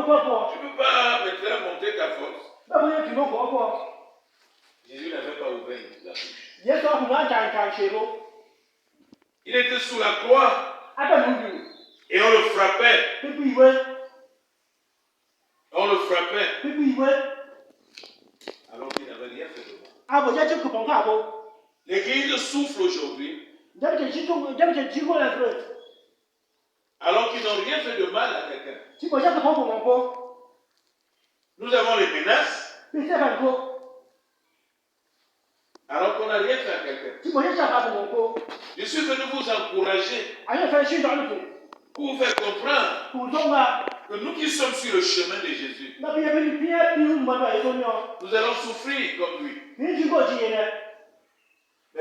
peux pas maintenant monter ta force. Jésus n'avait pas ouvert la bouche. Il était sous la croix. Et on le frappait. On le frappait. Alors qu'il n'avait rien fait de mal. L'Église souffle aujourd'hui. Alors qu'ils n'ont rien fait de mal à quelqu'un. Nous avons les menaces. Alors qu'on n'a rien fait à quelqu'un. Je suis venu vous encourager. Pour vous faire comprendre que nous qui sommes sur le chemin de Jésus, nous allons souffrir comme lui. Mais il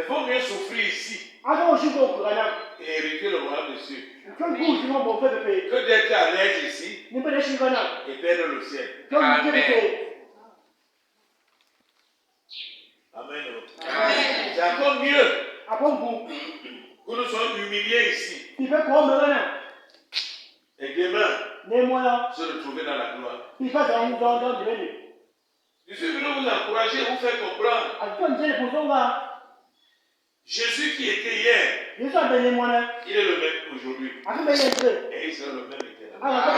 vaut mieux souffrir ici et hériter le royaume des cieux que d'être à l'aise ici et perdre le ciel. Amen. Amen. C'est encore mieux que nous soyons humiliés ici. Et demain, se retrouver dans la gloire. Je suis venu vous encourager, vous faire comprendre. Jésus qui était hier, il est le même aujourd'hui. Et il sera le même éternellement.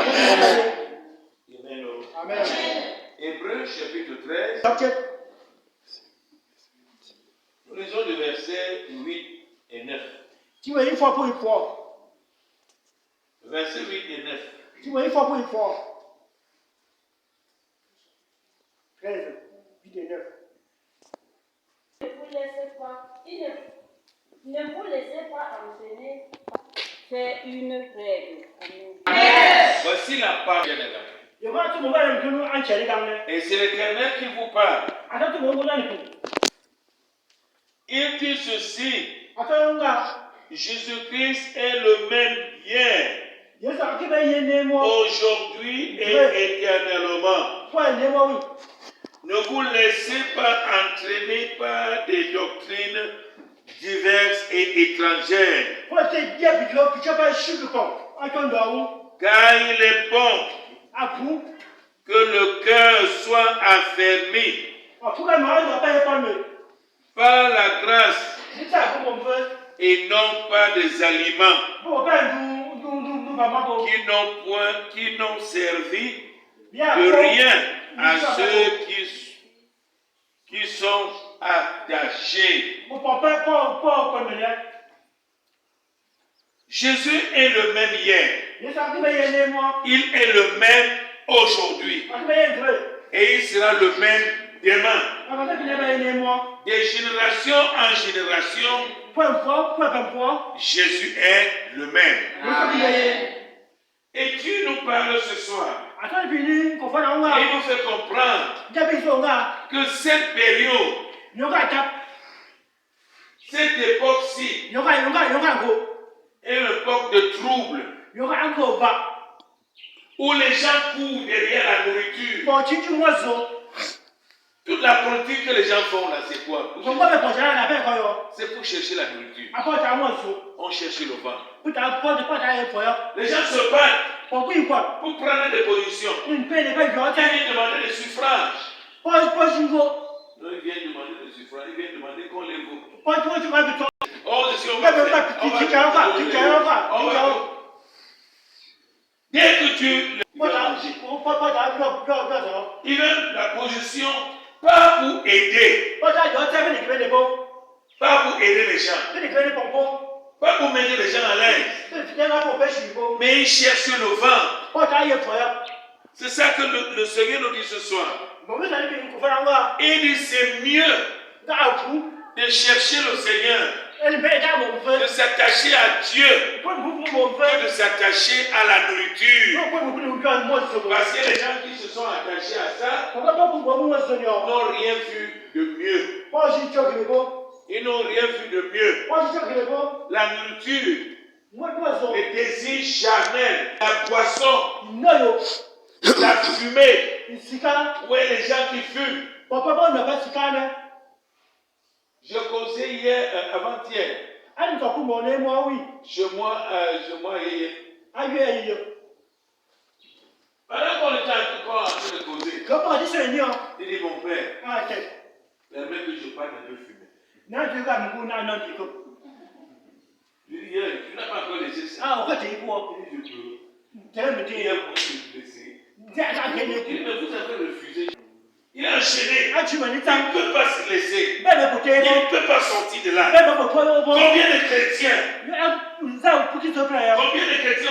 Amen. Hébreux chapitre 13. Nous lisons les versets 8 et 9. Versets 8 et 9. 13, 8 et 9. Ne vous laissez pas entraîner. C'est une règle. Amen. Voici la parole de l'Éternel. Et c'est l'Éternel qui vous parle. Il dit ceci. Jésus-Christ est le même hier, aujourd'hui et éternellement. Ne vous laissez pas entraîner par des doctrines diverses et étrangères. Car il est bon que le cœur soit affermi par la grâce et non pas des aliments qui n'ont servi de rien à ceux qui sont attachés. Jésus est le même hier. Il est le même aujourd'hui. Et il sera le même demain. De génération en génération, Jésus est le même. Et Dieu nous parle ce soir. Et il nous fait comprendre que cette période, cette époque-ci, est une époque de trouble. Où les gens courent derrière la nourriture. Toute la politique que les gens font là, c'est quoi? C'est pour chercher la nourriture. On cherche le ventre. Les gens se battent pour prendre des positions. Ils viennent demander des suffrages. Non, ils viennent demander des suffrages. Ils viennent demander qu'on les vote. Oh, je suis dès que tu... Il veut la position pas pour aider. Pas pour aider les gens. Pas pour mettre les gens à l'aise. Mais il cherche le vent. C'est ça que le Seigneur nous dit ce soir. Il dit c'est mieux de chercher le Seigneur, de s'attacher à Dieu, que de s'attacher à la nourriture. Parce que les gens qui se sont attachés à ça n'ont rien vu de mieux. Ils n'ont rien vu de mieux. La nourriture, les désirs charnels, la boisson, la fumée, ouais, les gens qui fument. Je causais hier, avant-hier, chez moi, hier. Pendant qu'on était en Il dit mon père, permets que je parte un peu fumer. Je lui dis, tu n'as pas encore laissé ça. Il dit, je peux. Il a voulu me laisser. Il dit, mais vous avez refusé. Il a enchaîné. Il ne peut pas se laisser. Il ne peut pas sortir de là. Combien de chrétiens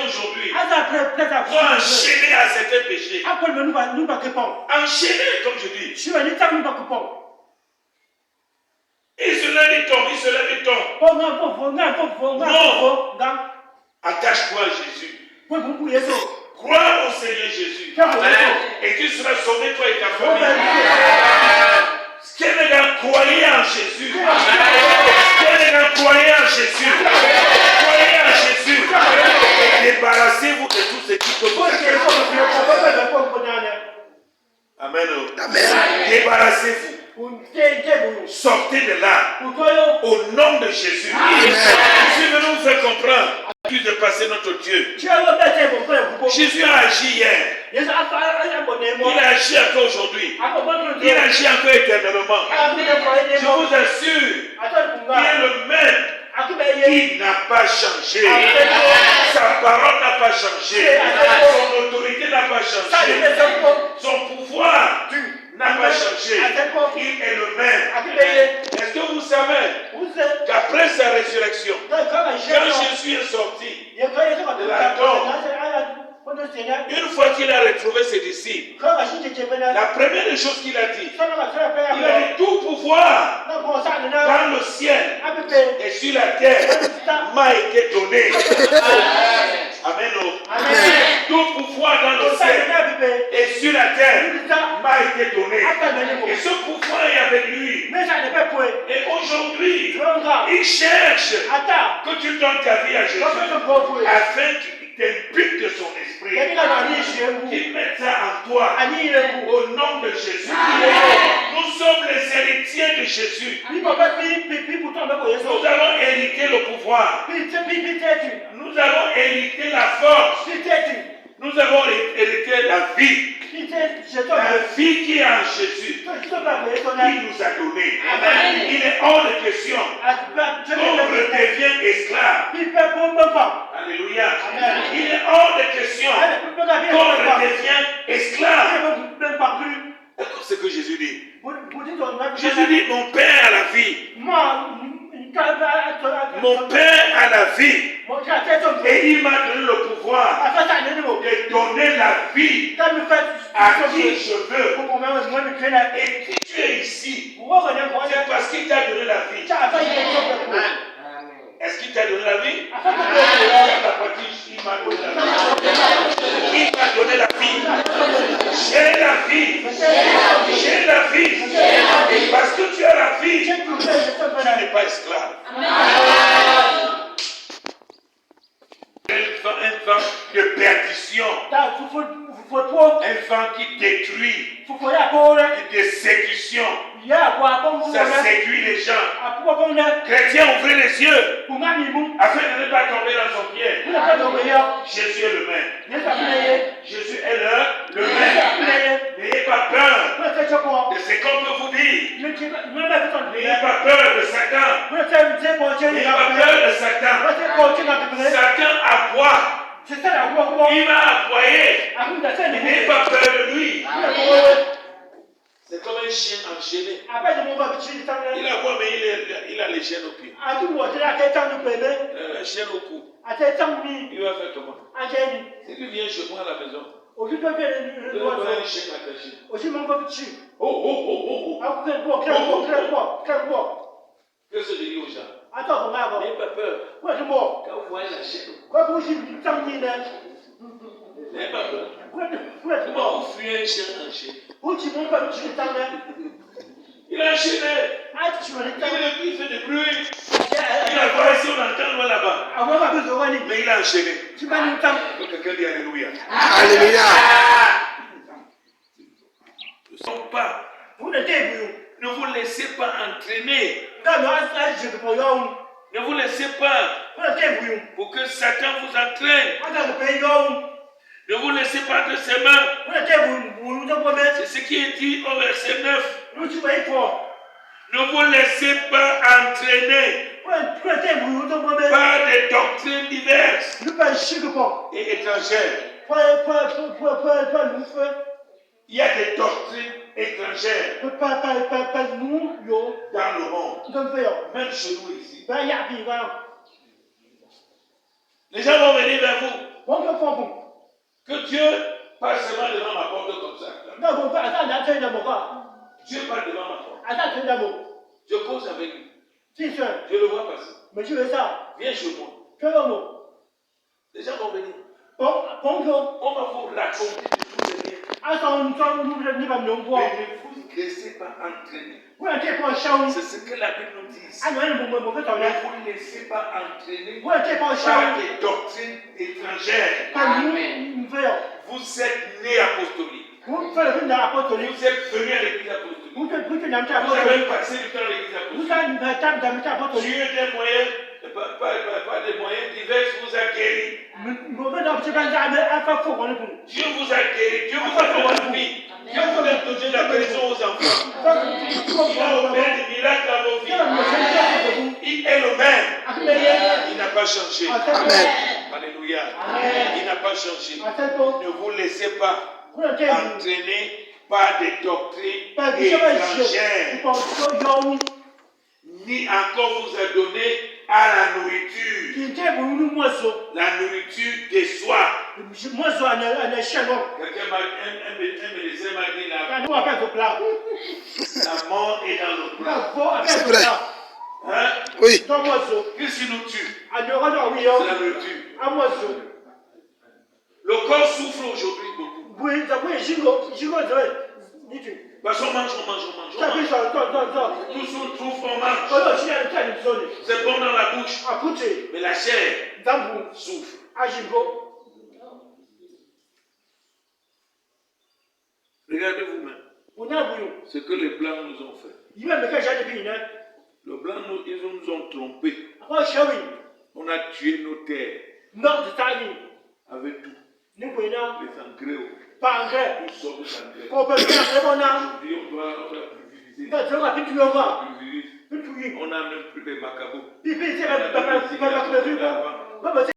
aujourd'hui sont enchaînés à certains péchés? Enchaînés, comme je dis. Il se lève et tombe, il se lève et tombe. Non. Attache-toi à Jésus. Crois au Seigneur Jésus. Amen. Et tu seras sauvé, toi et ta famille. Quelqu'un croyez en Jésus. Quelqu'un croyez en Jésus. Croyez en Jésus. Débarrassez-vous de tout ce qui peut vous faire. Amen. Amen. Débarrassez-vous. Sortez de là. Au nom de Jésus. Amen. Je vais nous faire comprendre. Plus de passer notre Dieu. Jésus a agi hier. Il a agi encore aujourd'hui. Il agit encore éternellement. Je vous assure, il est le même. Il n'a pas changé. Sa parole n'a pas changé. Son autorité n'a pas changé. Son pouvoir n'a pas changé. Il est le même. Est-ce que vous savez qu'après sa résurrection, quand Jésus est sorti de la tombe, une fois qu'il a retrouvé ses disciples, la première chose qu'il a dit, il a dit tout pouvoir dans le ciel et sur la terre m'a été donné. Amen. Tout pouvoir dans le ciel et sur la terre m'a été donné. Et ce pouvoir est avec lui. Et aujourd'hui, il cherche que tu donnes ta vie à Jésus afin qu'il t'implique de son esprit. Qu'il mette ça en toi au nom de Jésus. Nous sommes les héritiers de Jésus. Nous allons hériter le pouvoir. Nous allons hériter la force. Nous avons hérité la vie. La vie qui est en Jésus. Il nous a donné. Il est hors de question qu'on redevienne esclave. Alléluia. Il est hors de question qu'on redevienne esclave. Écoute ce que Jésus dit. Jésus dit, mon Père a la vie. Mon Père a la vie. Et il m'a donné le pouvoir de donner la vie à qui je veux. Et si tu es ici, c'est parce qu'il t'a donné la vie. Est-ce qu'il t'a donné la vie? Il m'a donné la vie. Il m'a donné la vie. J'ai la vie. J'ai la vie. Parce que tu as la vie, tu n'es pas esclave. Un vent de perdition. Un vent qui détruit. De séduction. Ça séduit les gens. Chrétiens, ouvrez les yeux afin de ne pas tomber dans son piège. Jésus est le même. Jésus est le même. N'ayez pas peur de ce qu'on peut vous dire. N'ayez pas peur de Satan. N'ayez pas peur de Satan. Satan aboie. Il m'a aboyé. N'ayez pas peur de lui. C'est comme un chien enchaîné. Il aboie, mais il a les chaînes au pied. Un chien au cou. Il va faire comment? Si tu viens chez moi à la maison, tu vas voir un chien attaché. Qu'est-ce que je dis aux gens? N'ayez pas peur. Quand vous voyez la chaîne au cou, n'ayez pas peur. Comment vous fuyez un chien enchaîné? Il a enchaîné. Il fait des bruits. Il a voix ici, on entend loin là-bas. Mais il a enchaîné. Quelqu'un dit Alléluia. Alléluia. Ne sont pas. Ne vous laissez pas entraîner. Ne vous laissez pas pour que Satan vous entraîne. Ne vous laissez pas de ses mains. C'est ce qui est dit au verset 9. Nous tu vas y croire. Ne vous laissez pas entraîner par des doctrines diverses et étrangères. Il y a des doctrines étrangères dans le monde, même chez nous ici. Les gens vont venir vers vous. Que Dieu passe seulement devant ma porte comme ça. Dieu passe devant ma porte. Je cause avec lui. Je le vois passer. Viens chez moi. Les gens vont venir. On va vous raconter de tous les biens. Mais ne vous laissez pas entraîner. C'est ce que la Bible nous dit ici. Ne vous laissez pas entraîner par des doctrines étrangères. Amen. Vous êtes nés apostoliques. Vous êtes venus à l'église apostolique. Vous avez passé du temps à l'église apostolique. Dieu des moyens, pas des moyens divers, vous a guéri. Dieu vous a guéri. Dieu vous a fait la vie. Dieu vous a donné la guérison aux enfants. Il a opéré des miracles dans vos vies. Il est le même. Il n'a pas changé. Amen. Alléluia. Il n'a pas changé. Ne vous laissez pas entraîner par des doctrines étrangères, ni encore vous a donné à la nourriture. La nourriture des soirs. Quelqu'un un médecin m'a dit la mort est dans le plat. C'est vrai. Hein? Oui. Qu'est-ce qui nous tue? C'est la nourriture. Le corps souffre aujourd'hui beaucoup. Parce qu'on mange. Tout ce qu'on trouve, on mange. C'est bon dans la bouche. Mais la chair souffre. Regardez vous-même ce que les Blancs nous ont fait. Les Blancs, ils nous ont trompés. On a tué nos terres avec tout. Les engrais, nous sommes des engrais. Aujourd'hui, on doit pulvériser. On n'a même plus de macabos.